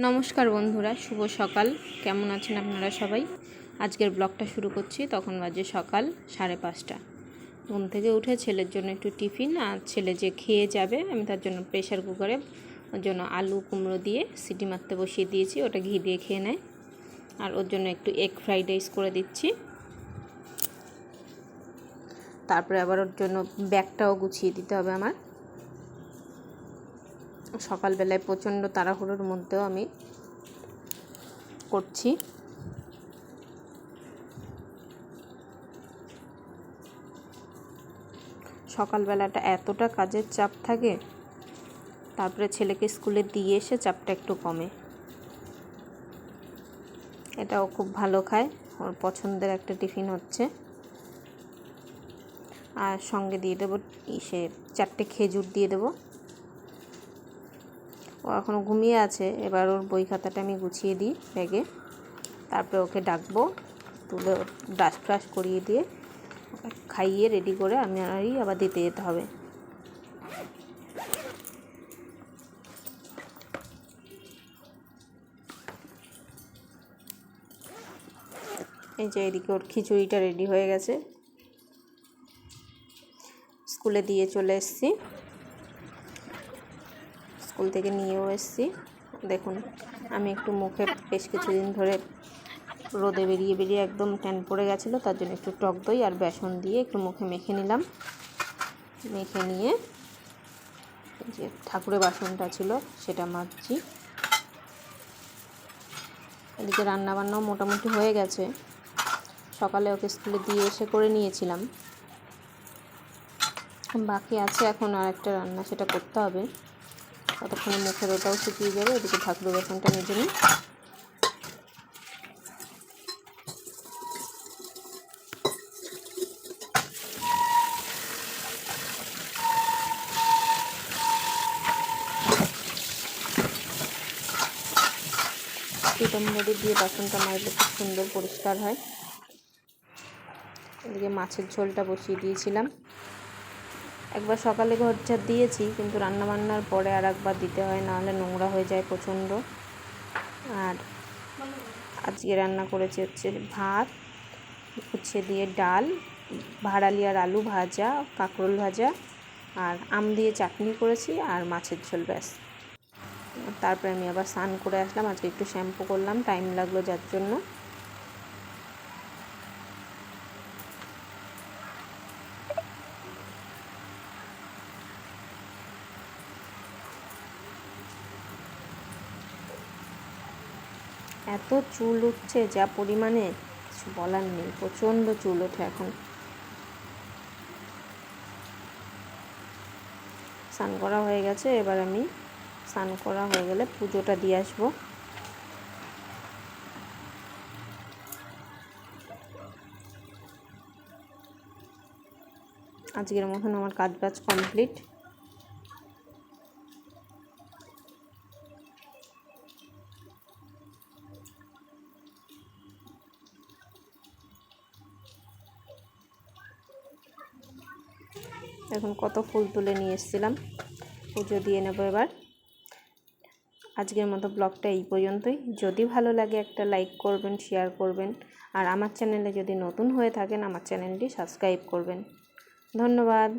নমস্কার বন্ধুরা, শুভ সকাল। কেমন আছেন আপনারা সবাই? আজকের ব্লগটা শুরু করছি। তখন বাজে সকাল 5:30। ঘুম থেকে উঠে ছেলের জন্য একটু টিফিন, আর ছেলে যে খেয়ে যাবে আমি তার জন্য প্রেশার কুকারে ওর জন্য আলু কুমড়ো দিয়ে সিটি মারতে বসিয়ে দিয়েছি। ওটা ঘি দিয়ে খেয়ে নেয়। আর ওর জন্য একটু এগ ফ্রাইড রাইস করে দিচ্ছি। তারপরে আবার ওর জন্য ব্যাগটাও গুছিয়ে দিতে হবে আমার। সকালবেলায় প্রচণ্ড তাড়াহুড়োর মধ্যেও আমি করছি। সকালবেলাটা এতটা কাজের চাপ থাকে, তারপরে ছেলেকে স্কুলে দিয়ে এসে চাপটা একটু কমে। এটাও খুব ভালো খায়, ওর পছন্দের একটা টিফিন হচ্ছে। আর সঙ্গে দিয়ে দেবো 4টে খেজুর দিয়ে দেবো। ও এখনও ঘুমিয়ে আছে। এবার ওর বই খাতাটা আমি গুছিয়ে দিই ব্যাগে। তারপরে ওকে ডাকবো, তুলে ব্রাশ ফ্রাশ করিয়ে দিয়ে খাইয়ে রেডি করে আমি আবার দিতে যেতে হবে। এই যে এদিকে ওর খিচুড়িটা রেডি হয়ে গেছে। স্কুলে দিয়ে চলে এসেছি, স্কুল থেকে নিয়েও এসেছি। দেখুন, আমি একটু মুখে বেশ কিছুদিন ধরে রোদে বেরিয়ে একদম ট্যান পড়ে গেছিলো, তার জন্য একটু টক দই আর বেসন দিয়ে একটু মুখে মেখে নিলাম। মেখে নিয়ে যে ঠাকুরের বাসনটা ছিল সেটা মাজছি। এদিকে রান্নাবান্নাও মোটামুটি হয়ে গেছে। সকালে ওকে স্কুলে দিয়ে এসে করে নিয়েছিলাম, বাকি আছে এখন আর একটা রান্না, সেটা করতে হবে। ততক্ষণে মুখের ওটাও শুকিয়ে যাবে। এদিকে ঠাকুরের বাসনটা মেজে নিই। পিতাম্বরী দিয়ে বাসনটা মাজলে খুব সুন্দর পরিষ্কার হয়। এদিকে মাছের ঝোলটা বসিয়ে দিয়েছিলাম। একবার সকালে ঘর ঝাড় দিয়েছি, কিন্তু রান্নাবান্নার পরে আর একবার দিতে হয়, নাহলে নোংরা হয়ে যায় প্রচণ্ড। আর আজকে রান্না করেছি হচ্ছে ভাত, উচ্ছে দিয়ে ডাল, ভাড়ালি আর আলু ভাজা, কাঁকরোল ভাজা, আর আম দিয়ে চাটনি করেছি, আর মাছের ঝোল, ব্যাস। তারপরে আমি আবার স্নান করে আসলাম। আজকে একটু শ্যাম্পু করলাম, টাইম লাগলো যার জন্য। এত চুল উঠছে যা পরিমাণে, কিছু বলার নেই। প্রচণ্ড চুল ওঠে এখন। স্নান করা হয়ে গেছে। এবার আমি স্নান করা হয়ে গেলে পুজোটা দিয়ে আসবো। আজকের মতন আমার কাজ কমপ্লিট। এখন কত ফুল তুলে নিয়ে এসেছিলাম, পুজো দিয়ে নেবো এবার। আজকের মতো ব্লগটা এই পর্যন্তই। যদি ভালো লাগে একটা লাইক করবেন, শেয়ার করবেন, আর আমার চ্যানেলে যদি নতুন হয়ে থাকেন আমার চ্যানেলটি সাবস্ক্রাইব করবেন। ধন্যবাদ।